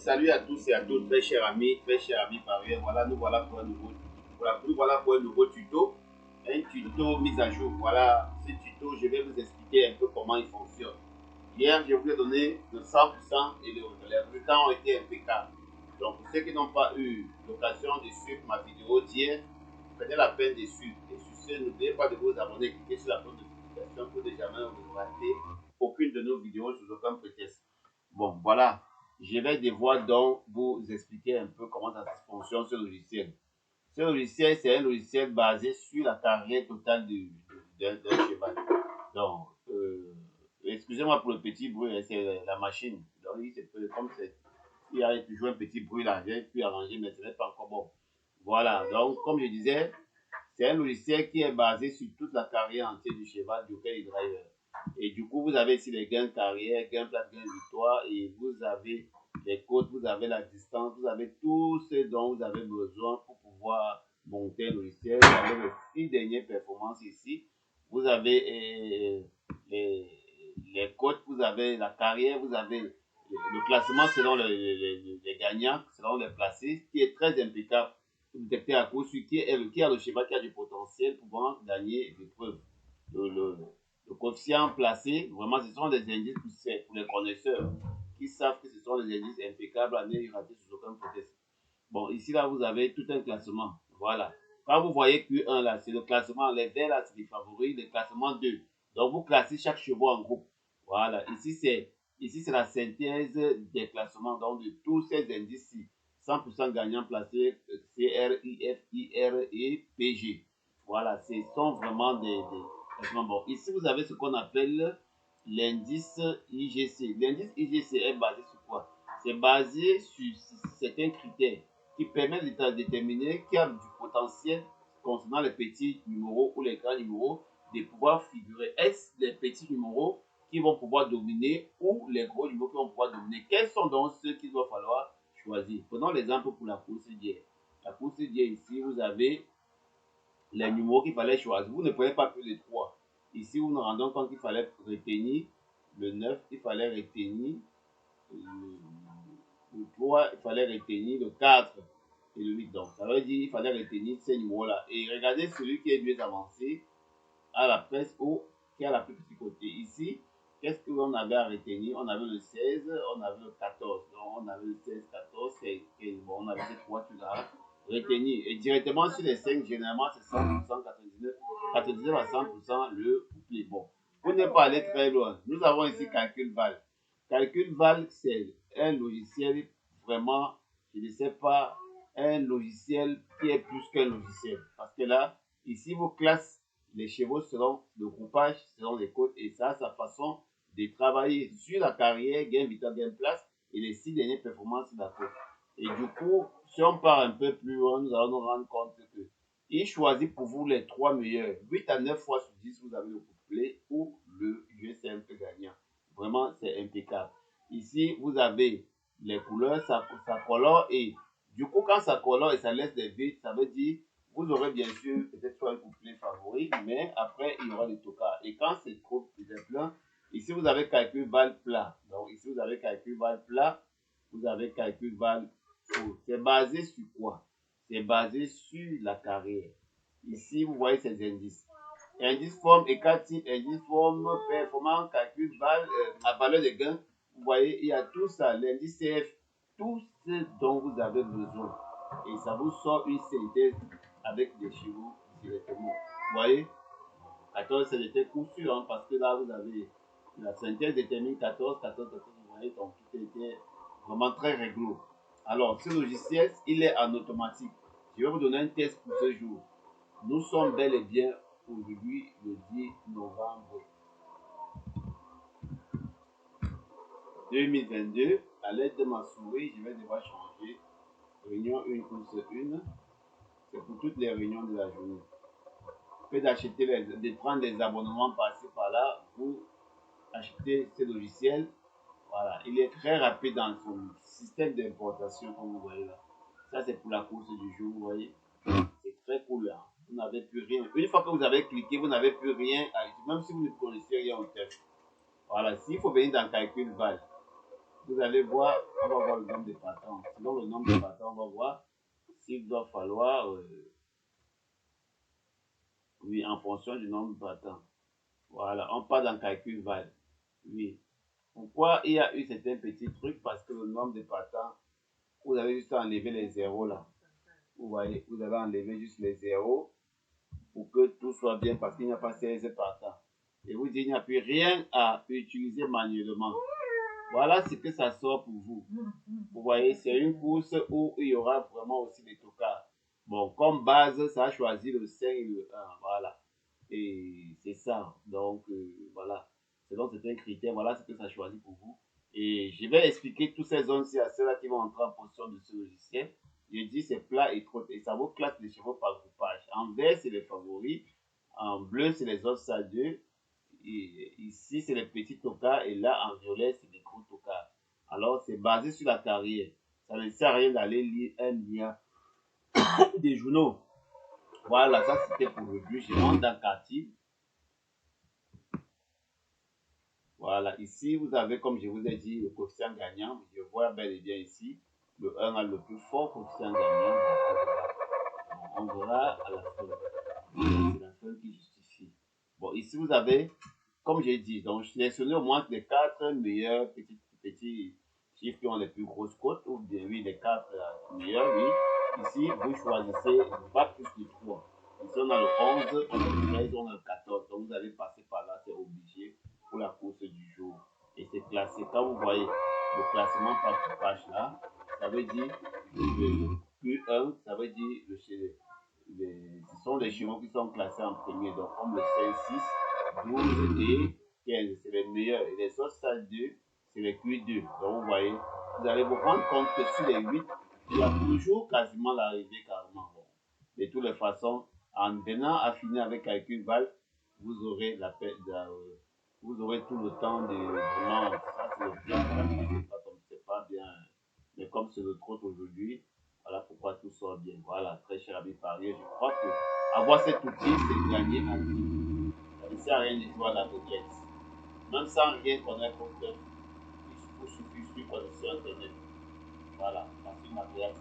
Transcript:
salut à tous et à toutes, très chers amis parieurs. Voilà, nous voilà pour un nouveau tuto. Un tuto mis à jour. Voilà, ce tuto, je vais vous expliquer un peu comment il fonctionne. Hier, je vous ai donné le 100% et les résultats ont été impeccables. Donc, pour ceux qui n'ont pas eu l'occasion de suivre ma vidéo d'hier, prenez la peine de suivre. Et sur ce, n'oubliez pas de vous abonner et cliquer sur la cloche de notification pour ne jamais vous rater aucune de nos vidéos sous aucun prétexte. Bon, voilà. Je vais devoir donc vous expliquer un peu comment ça fonctionne ce logiciel. Ce logiciel, c'est un logiciel basé sur la carrière totale d'un cheval. Donc, excusez-moi pour le petit bruit, c'est la machine. Donc, comme il y a toujours un petit bruit là, j'ai pu arranger, mais ce n'est pas encore bon. Voilà, donc comme je disais, c'est un logiciel qui est basé sur toute la carrière entière du cheval duquel il drive. Et du coup, vous avez ici les gains carrière, gains plate, gains victoire, et vous avez les côtes, vous avez la distance, vous avez tout ce dont vous avez besoin pour pouvoir monter le logiciel. Vous avez les 6 dernières performances ici. Vous avez les côtes, vous avez la carrière, vous avez le classement selon les gagnants, selon les placés, qui est très impeccable. Vous détectez à coup sur qui a le cheval qui a du potentiel pour pouvoir gagner l'épreuve. Le coefficient placé, vraiment, ce sont des indices pour les connaisseurs qui savent que ce sont des indices impeccables à ne rater sous aucun prétexte. Bon, ici, là, vous avez tout un classement. Voilà. Quand vous voyez Q1, là, c'est le classement. Les verts, là, c'est les favoris. Le classement 2. Donc, vous classez chaque chevaux en groupe. Voilà. Ici, c'est la synthèse des classements, donc de tous ces indices-ci. 100% gagnants placés, CR, IF, IR et PG. Voilà. Ce sont vraiment des classements. Bon, ici, vous avez ce qu'on appelle l'indice IGC. L'indice IGC est basé sur quoi? C'est basé sur certains critères qui permettent de déterminer qui a du potentiel concernant les petits numéros ou les grands numéros de pouvoir figurer. Est-ce les petits numéros qui vont pouvoir dominer ou les gros numéros qui vont pouvoir dominer? Quels sont donc ceux qu'il va falloir choisir? Prenons l'exemple pour la course d'hier. La course d'hier, ici, vous avez les numéros qu'il fallait choisir. Vous ne prenez pas plus de 3. Ici, vous nous rendons compte qu'il fallait retenir le 9, il fallait retenir le 3, il fallait retenir le 4 et le 8. Donc, ça veut dire qu'il fallait retenir ces numéros-là. Et regardez celui qui est mieux avancé à la presse ou qui a la plus petit côté. Ici, qu'est-ce qu'on avait à retenir? On avait le 16, on avait le 14. Donc, on avait le 16, 14, et bon, on avait ces trois trucs-là retenir. Et directement sur les 5, généralement, c'est 100%, 99 à 100% le couplet. Bon, pour ne pas aller très loin, nous avons ici Calcul Val. Calcul Val, c'est un logiciel vraiment, je ne sais pas, un logiciel qui est plus qu'un logiciel. Parce que là, ici, vous classez les chevaux selon le groupage, selon les côtes, et ça, sa façon de travailler sur la carrière, gain vital, gain place, et les 6 dernières performances de la côte. Et du coup, si on part un peu plus loin, nous allons nous rendre compte que il choisit pour vous les 3 meilleurs. 8 à 9 fois sur 10, vous avez le couplet ou le jeu simple gagnant. Vraiment, c'est impeccable. Ici, vous avez les couleurs, ça colore, et du coup, quand ça colore et ça laisse des vides, ça veut dire vous aurez bien sûr peut-être soit un couplet favori, mais après, il y aura des tocards. Et quand c'est trop plein, ici, vous avez calcul val plat. Donc, ici, vous avez calcul val plat, vous avez calcul val haut. C'est basé sur quoi? C'est basé sur la carrière. Ici, vous voyez ces indices. Indice forme, écart type, indice forme, performance, calcul val, la valeur des gains. Vous voyez, il y a tout ça, l'indice CF, tout ce dont vous avez besoin. Et ça vous sort une synthèse avec des chevaux directement. Vous voyez, 14, c'était coup sûr, hein, parce que là, vous avez la synthèse détermine 14, 14, 14, vous voyez, donc tout était vraiment très réglo. Alors, ce logiciel, il est en automatique. Je vais vous donner un test pour ce jour. Nous sommes bel et bien aujourd'hui le 10 novembre 2022. À l'aide de ma souris, je vais devoir changer réunion 1, course 1. C'est pour toutes les réunions de la journée. Que d'acheter, de prendre des abonnements par-ci par-là pour acheter ce logiciel. Voilà, il est très rapide dans son système d'importation, comme vous voyez là. Ça, c'est pour la course du jour, vous voyez. C'est très cool là. Vous n'avez plus rien. Une fois que vous avez cliqué, vous n'avez plus rien à utiliser, même si vous ne connaissez rien au test. Voilà, s'il faut venir dans calcul val, Vous allez voir, on va voir le nombre de partants. Selon le nombre de partants, on va voir s'il doit falloir, oui, en fonction du nombre de partants. Voilà, on part dans le calcul val. Oui. Pourquoi il y a eu certains petits trucs? Parce que le nombre de partants, vous avez juste enlever les zéros là. Vous voyez, vous avez enlevé juste les zéros pour que tout soit bien parce qu'il n'y a pas 16 partants. Et vous dites, il n'y a plus rien à utiliser manuellement. Voilà ce que ça sort pour vous. Vous voyez, c'est une course où il y aura vraiment aussi des tocards. Bon, comme base, ça a choisi le 5 et le 1. Voilà. Et c'est ça. Donc, voilà. Selon certains critères, voilà ce que ça choisit pour vous. Et je vais expliquer toutes ces zones-ci à ceux-là qui vont entrer en possession de ce logiciel. Je dis c'est plat et trop. Et ça vous classe les chevaux par groupage. En vert, c'est les favoris. En bleu, c'est les autres sadieux. Et ici, c'est les petits tocards. Et là, en violet, c'est les gros tocards. Alors, c'est basé sur la carrière. Ça ne sert à rien d'aller lire un lien des journaux. Voilà, ça c'était pour aujourd'hui. Je rentre dans quartier. Voilà, ici vous avez, comme je vous ai dit, le coefficient gagnant. Je vois bel et bien ici, le 1 a le plus fort coefficient gagnant. On verra à la fin. C'est la fin qui justifie. Bon, ici vous avez, comme j'ai dit, donc sélectionnez au moins les 4 meilleurs petits chiffres qui ont les plus grosses cotes, ou bien oui, les 4 meilleurs, oui. Ici, vous choisissez pas plus de 3. Ici, on a le 11, on a le 13, on a le 14. Donc, vous allez passer par là, c'est obligé pour la course du jour. Et c'est classé. Quand vous voyez le classement par page là, ça veut dire le Q1, ça veut dire ce sont les chevaux qui sont classés en premier. Donc, comme le 5, 6, 12 et 15, c'est les meilleurs. Et les autres stades 2, c'est les Q2. Donc, vous voyez, vous allez vous rendre compte que sur les 8, il y a toujours quasiment l'arrivée carrément. Bon. De toutes les façons, en venant à finir avec calcul val, vous aurez vous aurez tout le temps de vraiment, ça c'est le plan, voilà, c'est pas bien, mais comme c'est le trot aujourd'hui, voilà pourquoi tout sort bien. Voilà, très cher ami parieur, je crois que avoir cet outil, c'est gagner en vie. Ça ne sert à rien de jouer à la requête. Même sans rien connaître au cœur, il vous suffit de connaître sur Internet. Voilà, parce que matériel,